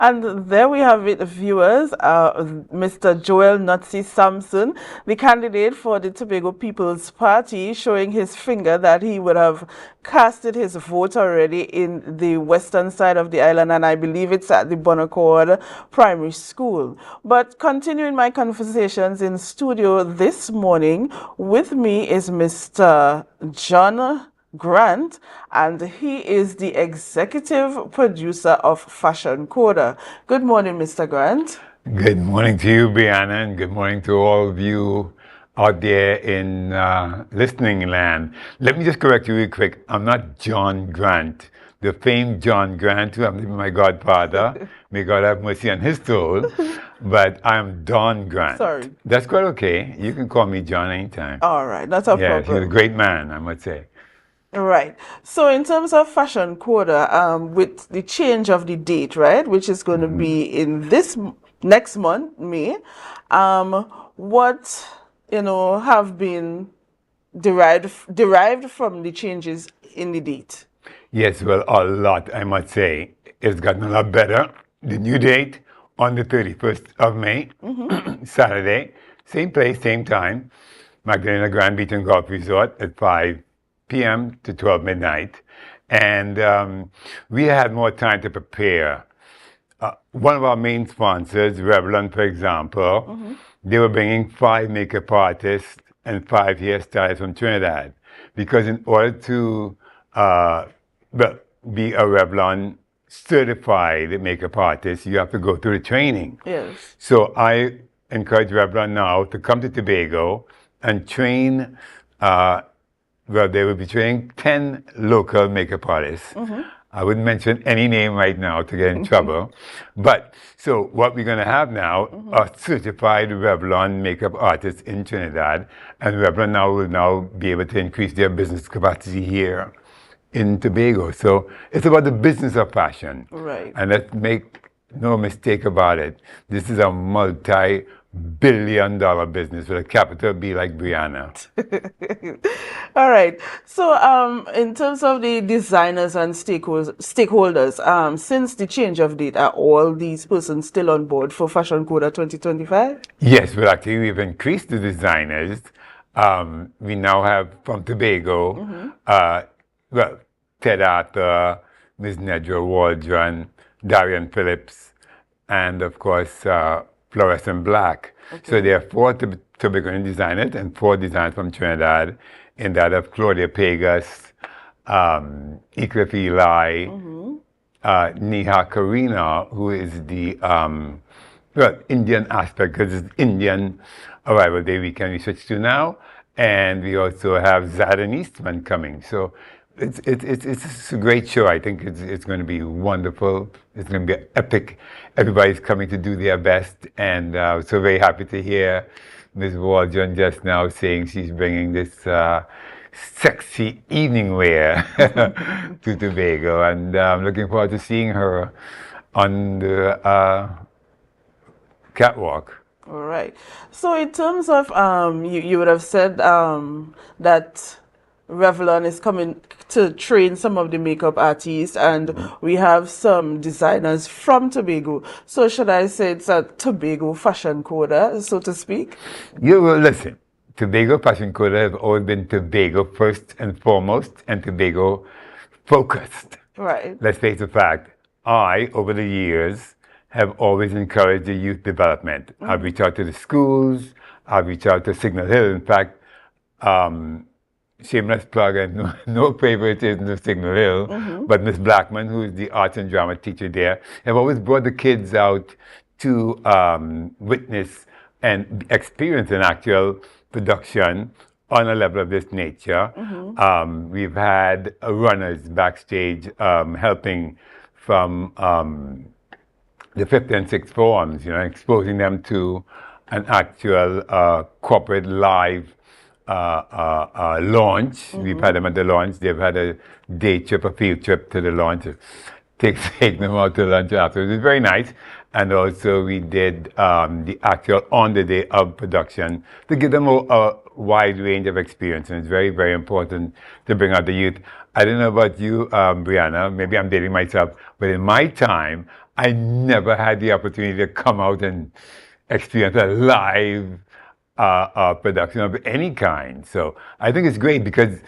And there we have it, viewers. Mr. Joel Nutsi Sampson, the candidate for the Tobago People's Party, showing his finger that he would have casted his vote already in the western side of the island, and I believe it's at the Bonaccord Primary School. But continuing my conversations in studio this morning, with me is Mr. John Grant, and he is the executive producer of Fashion CODA. Good morning, Mr. Grant. Good morning to you, Bianna, and good morning to all of you out there in listening land. Let me just correct you real quick. I'm not John Grant, the famed John Grant, who I'm living my godfather. May God have mercy on his soul. But I'm Don Grant. Sorry. That's quite okay. You can call me John anytime. All right, that's a Yes, problem. he's a great man, I must say. Right. So in terms of Fashion CODA, with the change of the date, right, which is going to be in this next month, May, what, have been derived from the changes in the date? Yes, well, a lot, I must say. It's gotten a lot better. The new date on the 31st of May, Saturday, same place, same time, Magdalena Grand Beach and Golf Resort at 5 p.m. to 12 midnight. And we had more time to prepare. One of our main sponsors, Revlon, for example, they were bringing 5 makeup artists and 5 hairstylists from Trinidad. Because in order to be a Revlon certified makeup artist, you have to go through the training. Yes. So I encourage Revlon now to come to Tobago and train. They will be training 10 local makeup artists. I wouldn't mention any name right now to get in trouble. But so what we're going to have now are certified Revlon makeup artists in Trinidad, and Revlon now will now be able to increase their business capacity here in Tobago. So it's about the business of fashion. Right. And let's make no mistake about it. This is a multi-billion-dollar business with a capital B like Bianna. All right. So, in terms of the designers and stakeholders, since the change of date, are all these persons still on board for Fashion CODA 2025? Yes, well, actually, we've increased the designers. We now have from Tobago, Ted Arthur, Ms. Nedra Waldron, Darian Phillips, and of course, Fluorescent Black. Okay. So there are 4 Tobagoan designers and 4 designers from Trinidad, in that of Claudia Pegas, Eclipse Eli, Neha Karina, who is the Indian aspect, because it's Indian Arrival Day weekend we switch to now. And we also have Zadan Eastman coming. So it's a great show. I think it's going to be wonderful. It's going to be epic. Everybody's coming to do their best, and so very happy to hear Ms. Waldron just now saying she's bringing this sexy evening wear to Tobago, and I'm looking forward to seeing her on the catwalk. All right. So in terms of, you would have said that Revlon is coming to train some of the makeup artists, and we have some designers from Tobago. So should I say it's a Tobago Fashion CODA, so to speak? You will listen. Tobago Fashion CODA have always been Tobago first and foremost, and Tobago focused. Right. Let's face the fact. I, over the years, have always encouraged the youth development. I've reached out to the schools. I've reached out to Signal Hill. In fact, shameless plug, and no favoritism of Signal Hill, but Miss Blackman, who is the arts and drama teacher there, have always brought the kids out to witness and experience an actual production on a level of this nature. We've had runners backstage helping from the 5th and 6th forms, exposing them to an actual corporate live launch. We've had them at the launch. They've had a day trip, a field trip to the launch. Take them out to lunch afterwards. It was very nice. And also we did the actual on the day of production to give them a wide range of experience. And it's very, very important to bring out the youth. I don't know about you, Bianna, maybe I'm dating myself, but in my time, I never had the opportunity to come out and experience a live production of any kind. So I think it's great because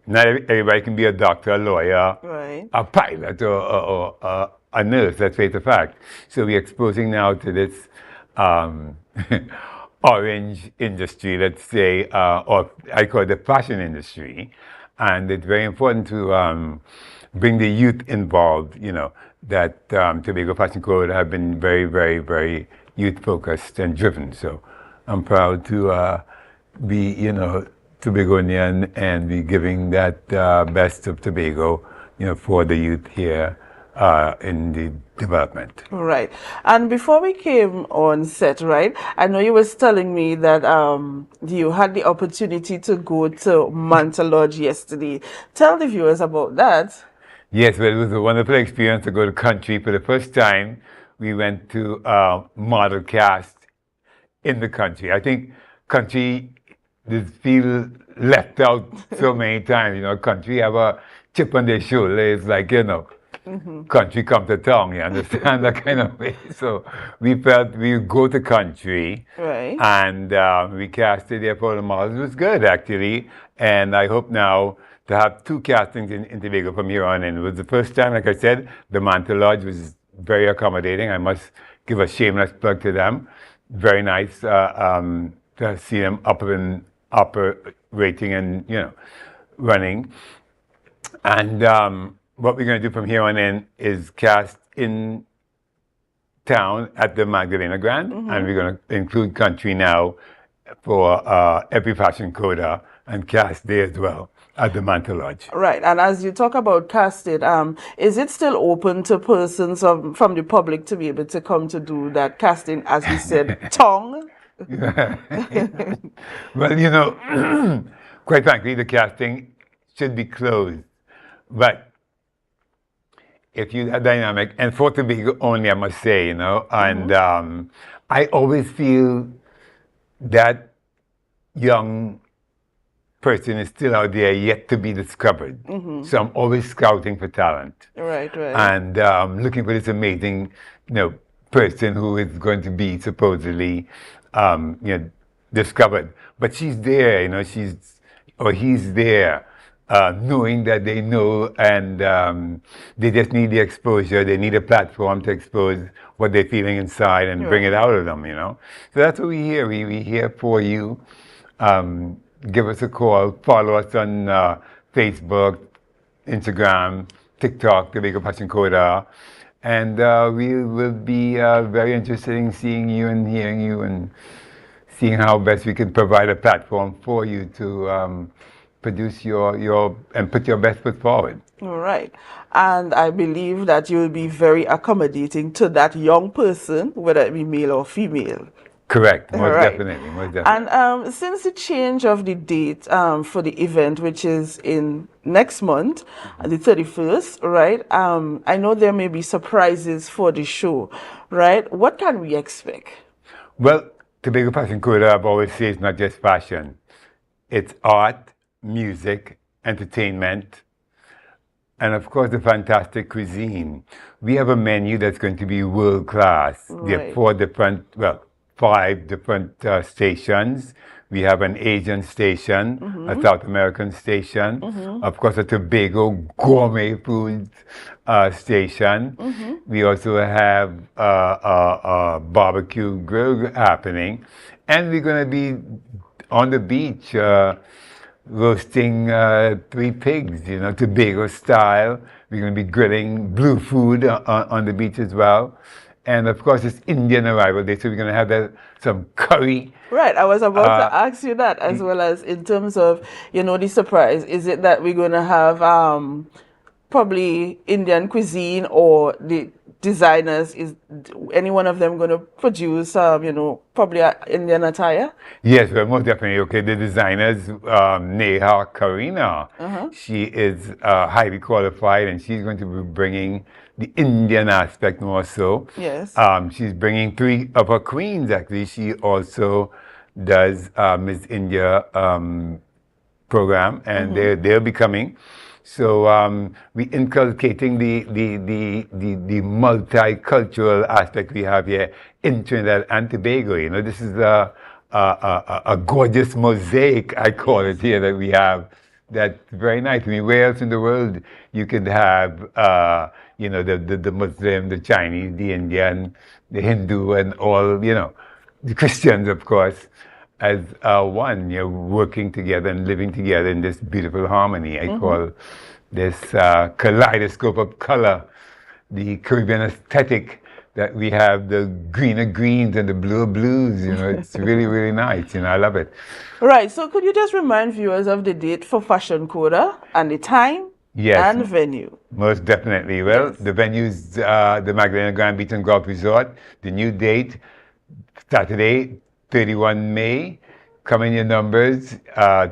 not everybody can be a doctor, a lawyer, Right. a pilot, or a nurse. Let's face the fact. So we're exposing now to this um, orange industry, let's say, or I call it the fashion industry, and it's very important to bring the youth involved. You know that Tobago Fashion Code have been very, very, very youth focused and driven. So I'm proud to be, you know, Tobagonian and be giving that best of Tobago, you know, for the youth here in the development. Right. And before we came on set, right, I know you was telling me that you had the opportunity to go to Manta Lodge yesterday. Tell the viewers about that. Yes, well, it was a wonderful experience to go to country for the first time. We went to model cast in the country. I think country just feel left out so many times. You know, country have a chip on their shoulder. It's like, you know, country come to town, you understand, that kind of way. So we felt we would go to country Right. and we casted there for the models. It was good, actually. And I hope now to have two castings in Tobago from here on in. It was the first time, like I said, the Manta Lodge was very accommodating. I must give a shameless plug to them. Very nice to see them up and operating and, you know, running. And what we're going to do from here on in is cast in town at the Magdalena Grand, and we're going to include country now for every fashion CODA and cast there as well at the Manta Lodge. Right. And as you talk about casting, is it still open to persons from the public to be able to come to do that casting, as we said, tongue? Well, you know, quite frankly, the casting should be closed. But if you that dynamic, and for Tobago only, I must say, you know, and I always feel that young person is still out there yet to be discovered. So I'm always scouting for talent. Right, right. And looking for this amazing, you know, person who is going to be supposedly, you know, discovered. But she's there, you know, he's there, knowing that they know, and they just need the exposure. They need a platform to expose what they're feeling inside and bring it out of them, you know. So that's what we hear. We here for you. Give us a call. Follow us on Facebook, Instagram, TikTok, Tobago Fashion CODA. And we will be very interested in seeing you and hearing you and seeing how best we can provide a platform for you to produce your and put your best foot forward. All right. And I believe that you will be very accommodating to that young person, whether it be male or female. Correct, most Right. definitely, most definitely. And since the change of the date for the event, which is in next month, the 31st, right? I know there may be surprises for the show, right? What can we expect? Well, Tobago Fashion CODA, I've always said, it's not just fashion. It's art, music, entertainment, and of course the fantastic cuisine. We have a menu that's going to be world class. There are Right. 5 different stations. We have an Asian station, a South American station, of course a Tobago gourmet food station. We also have a barbecue grill happening, and we're going to be on the beach roasting 3 pigs, you know, Tobago style. We're going to be grilling blue food on the beach as well. And of course, it's Indian arrival day, so we're going to have some curry. Right, I was about to ask you that, as well as in terms of, you know, the surprise. Is it that we're going to have probably Indian cuisine, or the designers, is any one of them going to produce, you know, probably Indian attire? Yes, well, most definitely. Okay, the designers, Neha Karina, she is highly qualified, and she's going to be bringing the Indian aspect more so. Yes. She's bringing 3 of her queens, actually. She also does Miss India program, and they'll be coming. So we inculcating the multicultural aspect we have here in Trinidad and Tobago. You know, this is a gorgeous mosaic, I call it here, that we have. That's very nice. I mean, where else in the world you could have, you know, the Muslim, the Chinese, the Indian, the Hindu, and all, you know, the Christians, of course, as one, you know, working together and living together in this beautiful harmony. I call this kaleidoscope of color, the Caribbean aesthetic, that we have the greener greens and the bluer blues. You know, it's really, really nice. You know, I love it. Right. So could you just remind viewers of the date for Fashion CODA and the time and venue? Most definitely. Well, the venue's the Magdalena Grand Beach and Golf Resort. The new date, Saturday, 31 May. Come in your numbers.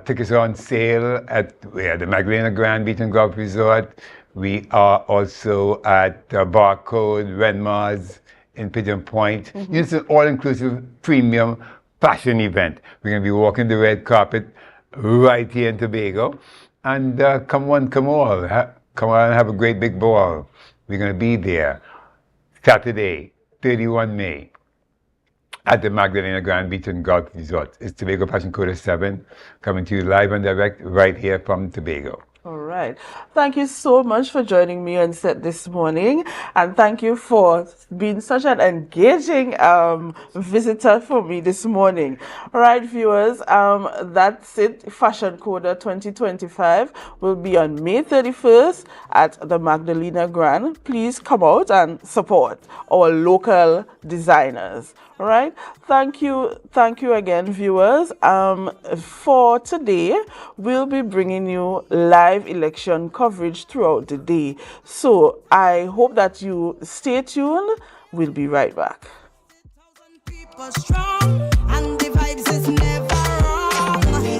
Tickets are on sale at the Magdalena Grand Beach and Golf Resort. We are also at Barcode, Renmar's in Pigeon Point. It's an all-inclusive premium fashion event. We're going to be walking the red carpet right here in Tobago. And come one, come all. Come on and have a great big ball. We're going to be there Saturday, 31 May. At the Magdalena Grand Beach and Golf Resort. It's Tobago Fashion CODA 7, coming to you live and direct right here from Tobago. All right. Thank you so much for joining me on set this morning. And thank you for being such an engaging visitor for me this morning. All right, viewers, that's it. Fashion CODA 2025 will be on May 31st at the Magdalena Grand. Please come out and support our local designers. All right. Thank you again, viewers. For today, we'll be bringing you live election coverage throughout the day. So I hope that you stay tuned. We'll be right back.